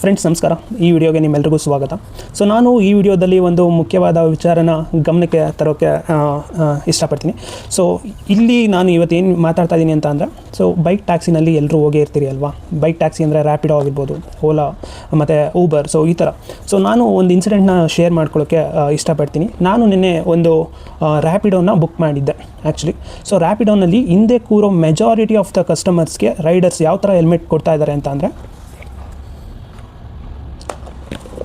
Friends ನಮಸ್ಕಾರ. ಈ ವಿಡಿಯೋಗೆ ನಿಮ್ಮೆಲ್ಲರಿಗೂ ಸ್ವಾಗತ. ಸೊ ನಾನು ಈ ವಿಡಿಯೋದಲ್ಲಿ ಒಂದು ಮುಖ್ಯವಾದ ವಿಚಾರನ ಗಮನಕ್ಕೆ ತರೋಕ್ಕೆ ಇಷ್ಟಪಡ್ತೀನಿ. ಸೊ ಇಲ್ಲಿ ನಾನು ಇವತ್ತೇನು ಮಾತಾಡ್ತಾ ಇದ್ದೀನಿ ಅಂತ ಅಂದರೆ, ಸೊ ಬೈಕ್ ಟ್ಯಾಕ್ಸಿನಲ್ಲಿ ಎಲ್ಲರೂ ಹೋಗೇ ಇರ್ತೀರಿ ಅಲ್ವಾ. ಬೈಕ್ ಟ್ಯಾಕ್ಸಿ ಅಂದರೆ ರ್ಯಾಪಿಡೋ ಆಗಿರ್ಬೋದು, ಓಲಾ ಮತ್ತು ಊಬರ್, ಸೊ ಈ ಥರ. ಸೊ ನಾನು ಒಂದು ಇನ್ಸಿಡೆಂಟ್ನ ಶೇರ್ ಮಾಡ್ಕೊಳ್ಳೋಕ್ಕೆ ಇಷ್ಟಪಡ್ತೀನಿ. ನಾನು ನಿನ್ನೆ ಒಂದು ರ್ಯಾಪಿಡೋನ ಬುಕ್ ಮಾಡಿದ್ದೆ ಆ್ಯಕ್ಚುಲಿ. ಸೊ ರ್ಯಾಪಿಡೋನಲ್ಲಿ ಹಿಂದೆ ಕೂರೋ ಮೆಜಾರಿಟಿ ಆಫ್ ದ ಕಸ್ಟಮರ್ಸ್ಗೆ ರೈಡರ್ಸ್ ಯಾವ ಥರ ಹೆಲ್ಮೆಟ್ ಕೊಡ್ತಾ ಇದ್ದಾರೆ ಅಂತ ಅಂದರೆ,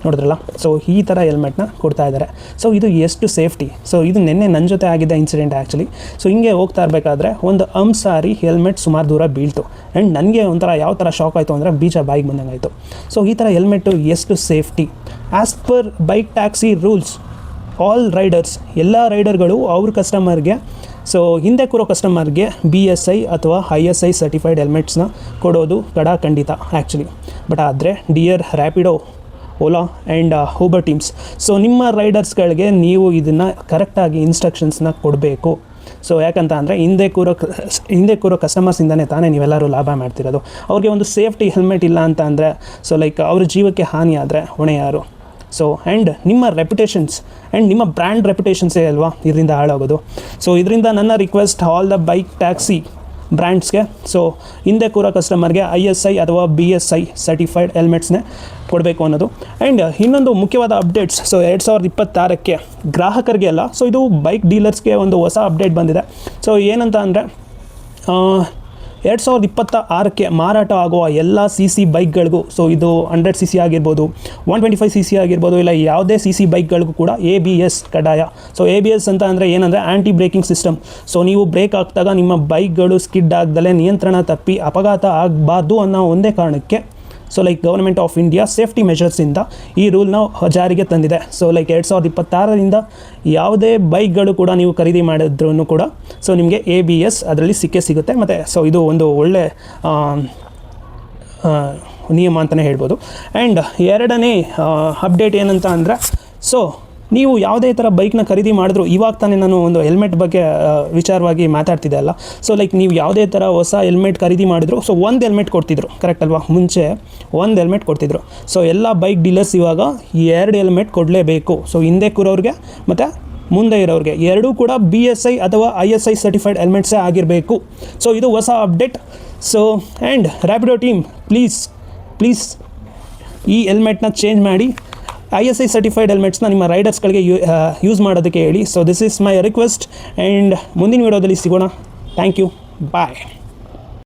ನೋಡಿದ್ರಲ್ಲ, ಸೊ ಈ ಥರ ಹೆಲ್ಮೆಟ್ನ ಕೊಡ್ತಾ ಇದ್ದಾರೆ. ಸೊ ಇದು ಎಷ್ಟು ಸೇಫ್ಟಿ. ಸೊ ಇದು ನಿನ್ನೆ ನನ್ನ ಜೊತೆ ಆಗಿದ್ದ ಇನ್ಸಿಡೆಂಟ್ ಆ್ಯಕ್ಚುಲಿ. ಸೊ ಹಿಂಗೆ ಹೋಗ್ತಾ ಇರಬೇಕಾದ್ರೆ ಒಂದು ಸಾರಿ ಹೆಲ್ಮೆಟ್ ಸುಮಾರು ದೂರ ಬೀಳ್ತು. ಆ್ಯಂಡ್ ನನಗೆ ಒಂಥರ ಯಾವ ಥರ ಶಾಕ್ ಆಯಿತು ಅಂದರೆ ಬೀಚ ಬಾಯಿಗೆ ಬಂದಂಗೆ ಆಯಿತು. ಸೊ ಈ ಥರ ಹೆಲ್ಮೆಟ್ಟು ಎಷ್ಟು safety. As per bike taxi rules, all Riders, ಎಲ್ಲ ರೈಡರ್ಗಳು ಅವ್ರ ಕಸ್ಟಮರ್ಗೆ, ಸೊ ಹಿಂದೆ ಕೂರೋ ಕಸ್ಟಮರ್ಗೆ BSI ಅಥವಾ ISI ಸರ್ಟಿಫೈಡ್ ಹೆಲ್ಮೆಟ್ಸ್ನ ಕೊಡೋದು ಖಂಡಿತ ಆ್ಯಕ್ಚುಲಿ. ಬಟ್ ಆದರೆ dear Rapido, Ola and Uber teams, so ನಿಮ್ಮ ರೈಡರ್ಸ್ಗಳಿಗೆ ನೀವು ಇದನ್ನು ಕರೆಕ್ಟಾಗಿ ಇನ್ಸ್ಟ್ರಕ್ಷನ್ಸ್ನ ಕೊಡಬೇಕು. ಸೊ ಯಾಕಂತ ಅಂದರೆ ಹಿಂದೆ ಕೂರೋ ಕಸ್ಟಮರ್ಸಿಂದನೇ ತಾನೇ ನೀವೆಲ್ಲರೂ ಲಾಭ ಮಾಡ್ತಿರೋದು. ಅವ್ರಿಗೆ ಒಂದು ಸೇಫ್ಟಿ ಹೆಲ್ಮೆಟ್ ಇಲ್ಲ ಅಂತ ಅಂದರೆ, ಸೊ ಲೈಕ್ ಅವ್ರ ಜೀವಕ್ಕೆ ಹಾನಿ ಆದರೆ ಹೊಣೆ ಯಾರು? ಸೊ ಆ್ಯಂಡ್ ನಿಮ್ಮ ರೆಪ್ಯುಟೇಷನ್ಸ್ ಆ್ಯಂಡ್ ನಿಮ್ಮ ಬ್ರ್ಯಾಂಡ್ ರೆಪ್ಯುಟೇಷನ್ಸೇ ಅಲ್ವಾ ಇದರಿಂದ ಹಾಳಾಗೋದು. ಸೊ ಇದರಿಂದ ನನ್ನ request all the bike taxi ಬ್ರ್ಯಾಂಡ್ಸ್ಗೆ, ಸೊ ಹಿಂದೆ ಕೂರೋ ಕಸ್ಟಮರ್ಗೆ ISI ಅಥವಾ BSI ಸರ್ಟಿಫೈಡ್ ಹೆಲ್ಮೆಟ್ಸ್ನೇ ಕೊಡಬೇಕು ಅನ್ನೋದು. ಆ್ಯಂಡ್ ಇನ್ನೊಂದು ಮುಖ್ಯವಾದ ಅಪ್ಡೇಟ್ಸ್, ಸೊ 2026ಕ್ಕೆ ಗ್ರಾಹಕರಿಗೆ ಅಲ್ಲ, ಸೊ ಇದು ಬೈಕ್ ಡೀಲರ್ಸ್ಗೆ ಒಂದು ಹೊಸ ಅಪ್ಡೇಟ್ ಬಂದಿದೆ. ಸೊ ಏನಂತ ಅಂದರೆ, 2026ಕ್ಕೆ ಮಾರಾಟ ಆಗುವ ಎಲ್ಲ CC ಬೈಕ್ಗಳಿಗೂ, ಸೊ ಇದು 100cc ಆಗಿರ್ಬೋದು, 125cc ಆಗಿರ್ಬೋದು, ಇಲ್ಲ ಯಾವುದೇ CC ಬೈಕ್ಗಳಿಗೂ ಕೂಡ ABS ಕಡ್ಡಾಯ. ಸೊ ABS ಅಂತ ಅಂದರೆ ಏನಂದರೆ ಆ್ಯಂಟಿ ಬ್ರೇಕಿಂಗ್ ಸಿಸ್ಟಮ್. ಸೊ ನೀವು ಬ್ರೇಕ್ ಹಾಕಿದಾಗ ನಿಮ್ಮ ಬೈಕ್ಗಳು ಸ್ಕಿಡ್ ಆಗದಲ್ಲೇ ನಿಯಂತ್ರಣ ತಪ್ಪಿ ಅಪಘಾತ ಆಗಬಾರ್ದು ಅನ್ನೋ ಒಂದೇ ಕಾರಣಕ್ಕೆ, so like government of India safety ಮೆಷರ್ಸಿಂದ ಈ ರೂಲ್ನ ಜಾರಿಗೆ ತಂದಿದೆ. ಸೊ ಲೈಕ್ 2026ರಿಂದ ಯಾವುದೇ ಬೈಕ್ಗಳು ಕೂಡ ನೀವು ಖರೀದಿ ಮಾಡಿದ್ರೂ ಕೂಡ ಸೊ ನಿಮಗೆ ABS ಅದರಲ್ಲಿ ಸಿಗುತ್ತೆ. ಮತ್ತು ಸೊ ಇದು ಒಂದು ಒಳ್ಳೆ ನಿಯಮ ಅಂತಲೇ ಹೇಳ್ಬೋದು. ಆ್ಯಂಡ್ ಎರಡನೇ ಅಪ್ಡೇಟ್ ಏನಂತ ಅಂದರೆ, ಸೊ ನೀವು ಯಾವುದೇ ಥರ ಬೈಕ್ನ ಖರೀದಿ ಮಾಡಿದ್ರು, ಇವಾಗ ತಾನೇ ನಾನು ಒಂದು ಹೆಲ್ಮೆಟ್ ಬಗ್ಗೆ ವಿಚಾರವಾಗಿ ಮಾತಾಡ್ತಿದ್ದೆ ಅಲ್ಲ. ಸೊ ಲೈಕ್ ನೀವು ಯಾವುದೇ ಥರ ಹೊಸ ಹೆಲ್ಮೆಟ್ ಖರೀದಿ ಮಾಡಿದ್ರು, ಸೊ ಒಂದು ಹೆಲ್ಮೆಟ್ ಕೊಡ್ತಿದ್ರು, ಕರೆಕ್ಟ್ ಅಲ್ವಾ? ಮುಂಚೆ ಒಂದು ಹೆಲ್ಮೆಟ್ ಕೊಡ್ತಿದ್ರು. ಸೊ ಎಲ್ಲ ಬೈಕ್ ಡೀಲರ್ಸ್ ಇವಾಗ 2 ಹೆಲ್ಮೆಟ್ ಕೊಡಲೇಬೇಕು. ಸೊ ಹಿಂದೆ ಕೂರೋರಿಗೆ ಮತ್ತು ಮುಂದೆ ಇರೋರಿಗೆ ಎರಡೂ ಕೂಡ BSI ಅಥವಾ ISI ಸರ್ಟಿಫೈಡ್ ಹೆಲ್ಮೆಟ್ಸೇ ಆಗಿರಬೇಕು. ಸೊ ಇದು ಹೊಸ update. So and Rapido team, please ಈ ಹೆಲ್ಮೆಟ್ನ ಚೇಂಜ್ ಮಾಡಿ ISI ಸರ್ಟಿಫೈಡ್ ಹೆಲ್ಮೆಟ್ಸ್ನ ನಿಮ್ಮ ರೈಡರ್ಸ್ಗಳಿಗೆ ಯೂಸ್ ಮಾಡೋದಕ್ಕೆ ಹೇಳಿ. So this is my request. And ಮುಂದಿನ ವಿಡಿಯೋದಲ್ಲಿ ಸಿಗೋಣ. Thank you, bye.